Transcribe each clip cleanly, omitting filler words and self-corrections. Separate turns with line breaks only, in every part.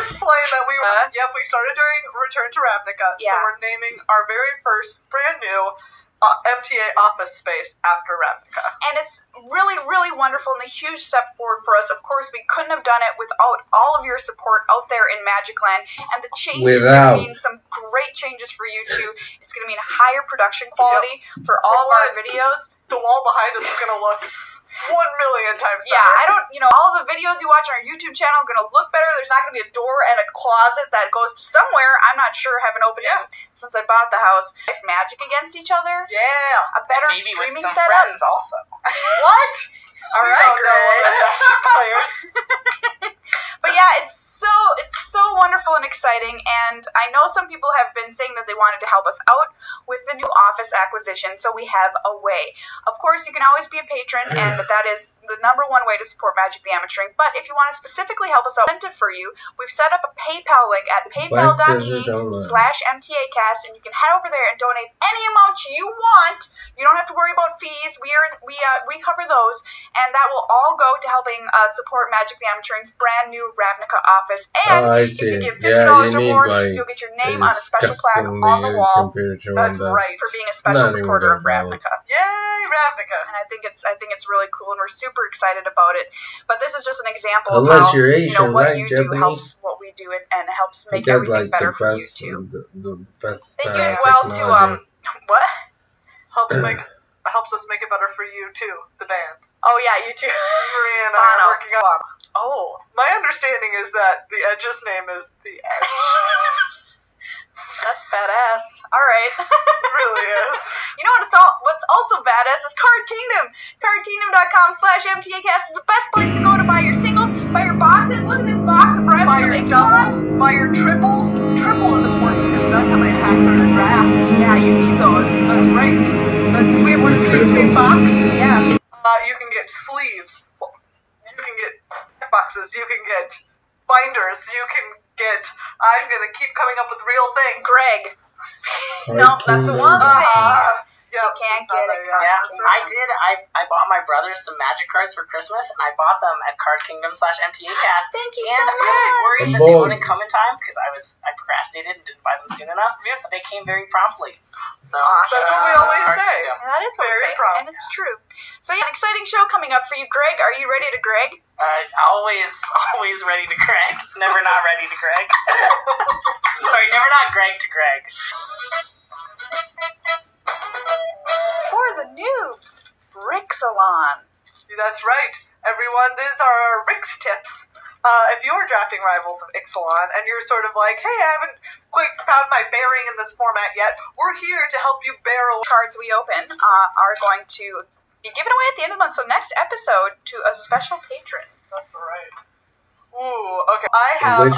explain that we started during Return to Ravnica, so we're naming our very first brand new MTA office space after Ravnica.
And it's really, really wonderful and a huge step forward for us. Of course, we couldn't have done it without all of your support out there in Magic Land. And the change is going to mean some great changes for you too. It's going to mean higher production quality for all of our videos.
The wall behind us is going to look 1 million times better.
Yeah, all the videos you watch on our YouTube channel are going to look better. There's not going to be a door and a closet that goes to somewhere. I'm not sure. I haven't opened it since I bought the house. If Magic against each other.
Yeah.
A better
maybe
streaming
with some
setup.
friends also.
What?
All right,
Magic players.
But yeah, it's so wonderful and exciting, and I know some people have been saying that they wanted to help us out with the new office acquisition, so we have a way. Of course, you can always be a patron, and that is the #1 way to support Magic the Amateuring, but if you want to specifically help us out for you, we've set up a PayPal link at paypal.me/MTAcast, and you can head over there and donate any amount you want. You don't have to worry about fees. We cover those, and that will all go to helping support Magic the Amateuring's brand new Ravnica office. And if you give $50 or more, you'll get your name on a special plaque on the wall.
That's right,
for being a special supporter of Ravnica.
Yay, Ravnica!
And I think it's really cool, and we're super excited about it. But this is just an example of how what you do helps what we do, and helps make everything better for you too. Thank you as well to what
helps us make it better for you too, the band.
Oh yeah, you too.
Maria and I are working on.
Oh.
My understanding is that the Edge's name is the Edge.
That's badass. All right.
It really is.
You know what's also badass is Card Kingdom. CardKingdom.com/MTAcast is the best place to go to buy your singles, buy your boxes. Look at this box of Ravnica.
Buy your doubles, buy your triples. Triple is important because that's how many packs are in a draft.
Yeah, you need those.
That's right. That's sweet. What is sweet box?
Yeah.
You can get sleeves. You can get boxes. You can get binders. You can get. I'm gonna keep coming up with real things.
Greg. No, that's the one thing.
Yep,
can't get it.
Yeah, I bought my brother some Magic cards for Christmas, and I bought them at CardKingdom/MTAcast.
Thank you
and
so much.
I was worried that they wouldn't come in time because I procrastinated and didn't buy them soon enough. But they came very promptly. So
that's what we always say.
That is what we say, and it's true. So yeah, an exciting show coming up for you, Greg. Are you ready to Greg?
Always ready to Greg. Never not ready to Greg. Sorry, never not Greg to Greg.
For the noobs, Rixalon.
That's right. Everyone, these are our Rix tips. If you're drafting Rivals of Ixalan and you're sort of like, hey, I haven't quite found my bearing in this format yet, we're here to help you barrel.
Cards we open are going to be given away at the end of the month. So next episode to a special patron.
That's right. Ooh, okay. I have,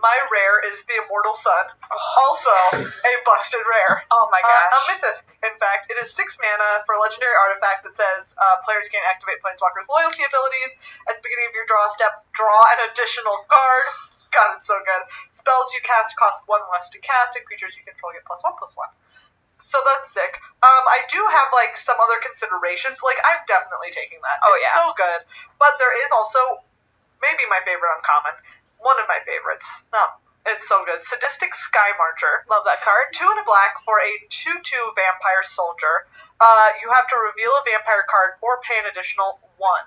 my rare is the Immortal Sun. Also, a busted rare.
Oh my gosh.
A mythic, in fact. It is 6 mana for a legendary artifact that says players can't activate Planeswalker's loyalty abilities. At the beginning of your draw step, draw an additional card. God, it's so good. Spells you cast cost 1 less to cast, and creatures you control get +1/+1. So that's sick. I do have, like, some other considerations. Like, I'm definitely taking that.
Oh,
it's so good. But there is also maybe my favorite uncommon. One of my favorites. No, it's so good. Sadistic Sky Marcher. Love that card. 2 and a black for a 2/2 vampire soldier. You have to reveal a vampire card or pay an additional 1.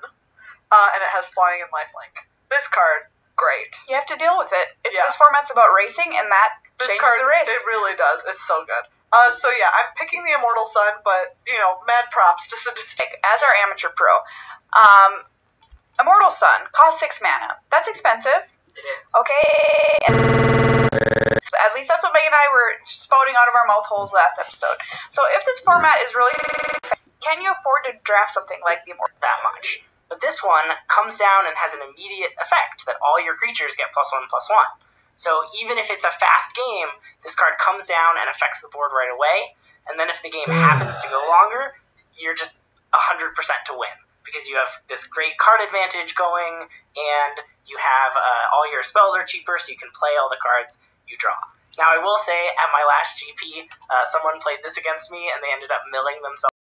And it has flying and lifelink. This card, great.
You have to deal with it. This format's about racing, and that changes the race.
It really does. It's so good. So yeah, I'm picking the Immortal Sun, but, mad props to Sadistic.
As our amateur pro, Immortal Sun costs 6 mana. That's expensive.
It is.
Okay. At least that's what Meg and I were spouting out of our mouth holes last episode. So if this format is really, can you afford to draft something like the Immortal
that much? But this one comes down and has an immediate effect that all your creatures get +1/+1. So even if it's a fast game, this card comes down and affects the board right away. And then if the game happens to go longer, you're just 100% to win. Because you have this great card advantage going, and you have all your spells are cheaper, so you can play all the cards you draw. Now, I will say, at my last GP, someone played this against me, and they ended up milling themselves.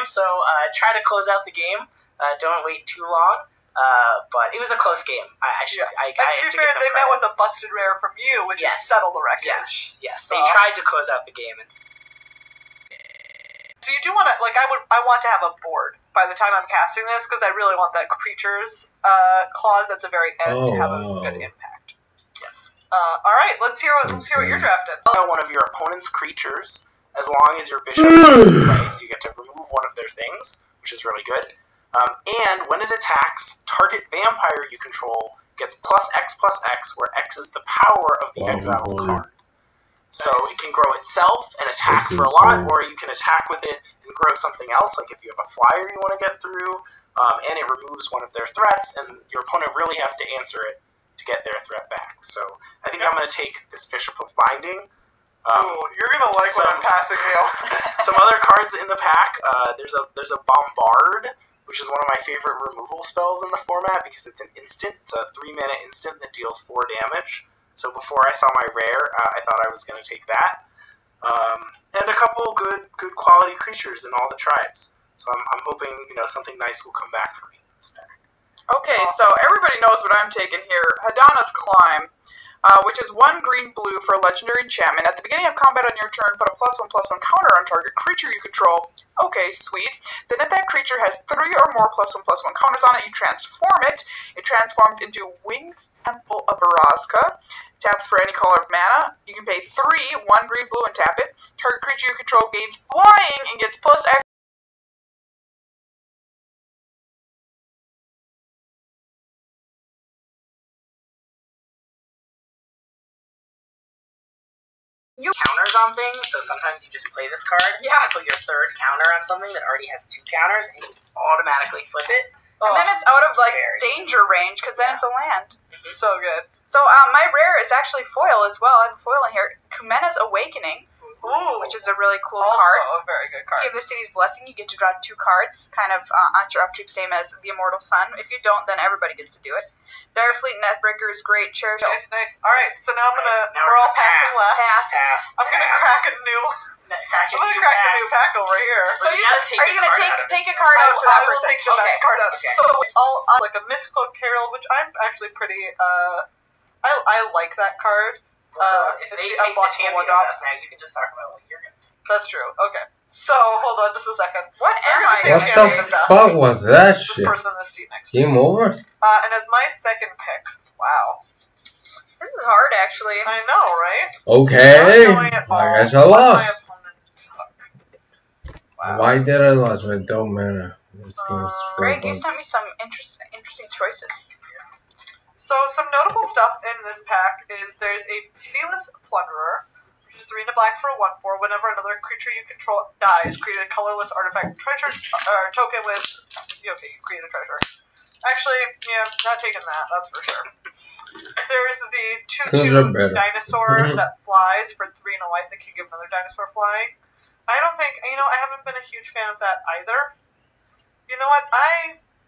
So try to close out the game. Don't wait too long. But it was a close game.
And to be fair, they met with a busted rare from you, which is settle the record.
Yes.
So.
They tried to close out the game.
So you do want to, I want to have a board by the time I'm casting this, because I really want that creatures clause at the very end to have a good impact. All right, let's hear what you're drafting.
One of your opponent's creatures, as long as your bishop stays in play, so you get to remove one of their things, which is really good. And when it attacks, target vampire you control gets +X/+X, where X is the power of the exiled card. So it can grow itself and attack for a lot, or you can attack with it and grow something else, like if you have a flyer you want to get through, and it removes one of their threats, and your opponent really has to answer it to get their threat back. So I think I'm going to take this Bishop of Binding.
You're going to like what I'm passing, Neil.
Some other cards in the pack. There's a Bombard, which is one of my favorite removal spells in the format because it's an instant. It's a 3-mana instant that deals 4 damage. So before I saw my rare, I thought I was going to take that. And a couple good quality creatures in all the tribes. So I'm hoping something nice will come back for me in this pack.
Okay, so everybody knows what I'm taking here. Hadana's Climb, which is 1 green-blue for a legendary enchantment. At the beginning of combat on your turn, put a +1/+1 counter on target creature you control. Okay, sweet. Then if that creature has 3 or more +1/+1 counters on it, you transform it. It transformed into Winged Temple of Barazka. Taps for any color of mana. You can pay 3, 1 green, blue, and tap it. Target creature you control gains flying and gets +X.
Counters on things, so sometimes you just play this card.
Yeah.
Put your 3rd counter on something that already has 2 counters, and you automatically flip it.
And then it's out of danger range, because then it's a land.
So good.
So my rare is actually foil as well. I have a foil in here. Kumena's Awakening, which is a really cool card.
Also a very good card.
If you have the City's Blessing, you get to draw 2 cards, kind of on your upkeep, same as the Immortal Sun. If you don't, then everybody gets to do it. Direfleet Netbreaker is great. Cherish.
Nice. All right, so now we're all passing left.
Pass.
I'm gonna crack a new pack over here.
So are you gonna take a card out?
I will take the best card out. Okay. So I'll like a Mistcloaked Herald, which I'm actually pretty. I like that card.
So if they take the champion with us now, you can just talk about what you're gonna do.
That's true. Okay. So hold on just a second.
What am I?
What the fuck was that shit?
This person in the seat next to me.
Game over?
And as my second pick, wow.
This is hard, actually.
I know, right?
Okay. I guess I lost.
Wow.
Why did I lose? It don't matter. This game's
Greg, you sent me some interesting choices.
So some notable stuff in this pack is there's a Pitiless Plunderer, which is 3 and a black for a 1/4. Whenever another creature you control dies, create a colorless artifact treasure token with. You create a treasure. Actually, not taking that. That's for sure. There's the 2/2 dinosaur that flies for 3 and a white that can give another dinosaur flying. I don't think I haven't been a huge fan of that either. You know what?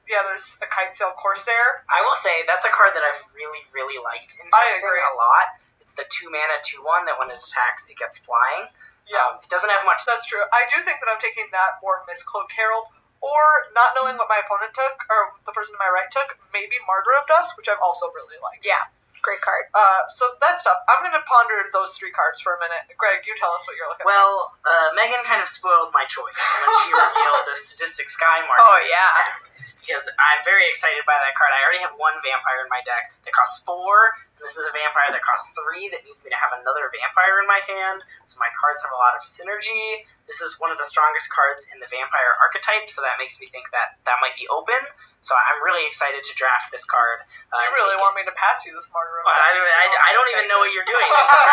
There's a Kitesail Corsair.
I will say that's a card that I've really liked in testing a lot. It's the 2-mana 2/1 that when it attacks it gets flying.
Yeah.
It doesn't have much.
That's true. I do think that I'm taking that or Mistcloaked Herald, or not knowing what my opponent took, or the person to my right took, maybe Martyr of Dusk, which I've also really liked.
Yeah. Great card.
So that stuff. I'm going to ponder those 3 cards for a minute. Greg, you tell us what you're looking at.
Well, Megan kind of spoiled my choice when she revealed the Sadistic Sky Martyr.
Oh, yeah.
Because I'm very excited by that card. I already have 1 vampire in my deck that costs 4, and this is a vampire that costs 3 that needs me to have another vampire in my hand, so my cards have a lot of synergy. This is one of the strongest cards in the vampire archetype, so that makes me think that might be open. So I'm really excited to draft this card.
You really want me to pass you this Martyr of Dusk?
I don't even know what you're doing. It's a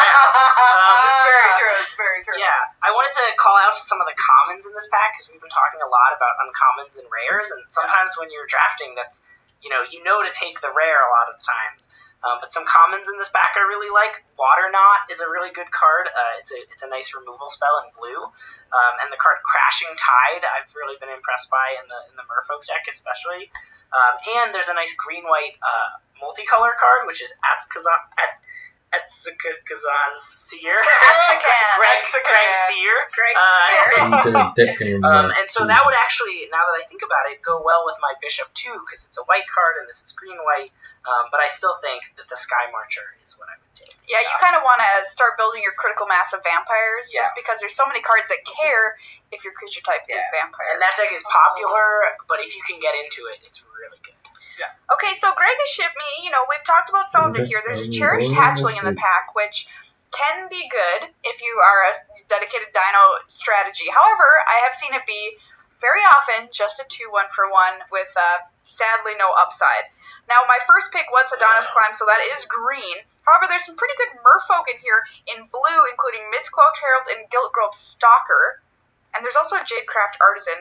draft.
It's very true.
Yeah, I wanted to call out some of the commons in this pack, because we've been talking a lot about uncommons and rares, and sometimes when you're drafting, that's you know to take the rare a lot of the times. But some commons in this pack I really like. Water Knot is a really good card. It's a nice removal spell in blue. And the card Crashing Tide I've really been impressed by in the Merfolk deck especially. And there's a nice green-white multicolor card, which is Etzakazan Seer.
Greg
Seer.
You did a dick in your mouth.
And so that would actually, now that I think about it, go well with my Bishop too, because it's a white card and this is green-white. But I still think that the Sky Marcher is what I would take.
Yeah, you kind of want to start building your critical mass of vampires, just because there's so many cards that care if your creature type is vampire.
And that deck is popular, but if you can get into it, it's really good.
Yeah.
Okay, so Greg has shipped me, we've talked about some of it here. There's a Cherished Hatchling in the pack, which can be good if you are a dedicated dino strategy. However, I have seen it be very often just a 2-1 for 1 with sadly no upside. Now, my first pick was Hadana's Climb, so that is green. However, there's some pretty good merfolk in here in blue, including Mistcloaked Herald and Giltgrove Stalker. And there's also a Jadecraft Artisan,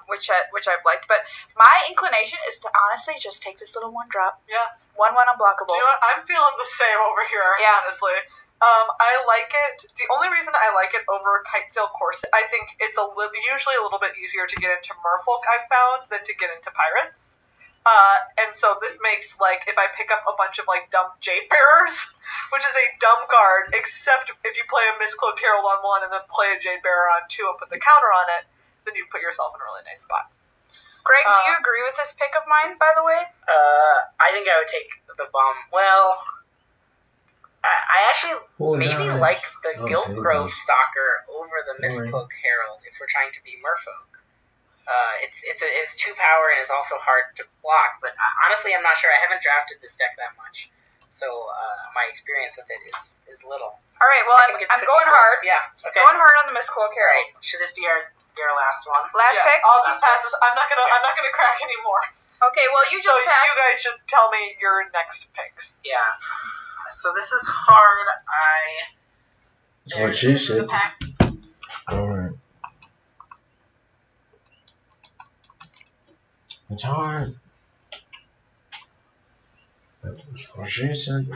which I've liked. But my inclination is to honestly just take this little 1-drop.
Yeah.
1/1 unblockable.
Do you know what? I'm feeling the same over here, honestly. I like it. The only reason I like it over Kitesail Corset, I think it's usually a little bit easier to get into Merfolk, I've found, than to get into Pirates. And so this makes, if I pick up a bunch of, dumb Jade Bearers, which is a dumb card, except if you play a Mistcloaked Herald on 1 and then play a Jade Bearer on 2 and put the counter on it, then you've put yourself in a really nice spot.
Greg, do you agree with this pick of mine, by the way?
I think I would take the bomb. Well, I actually maybe like the Giltgrove Stalker over the Mistcloaked Herald if we're trying to be Merfolk. It's 2 power and is also hard to block, but honestly, I'm not sure. I haven't drafted this deck that much, so my experience with it is little.
All right, well, I'm going hard.
Yeah, okay.
Going hard on the Mistcloaked Herald.
Right. Should this be our last one?
Last pick?
I'll just pass this. I'm not gonna crack anymore.
Okay, well, you just pass.
You guys just tell me your next picks.
Yeah. So this is hard.
That's what she said. Alright. It's hard. That's what she said.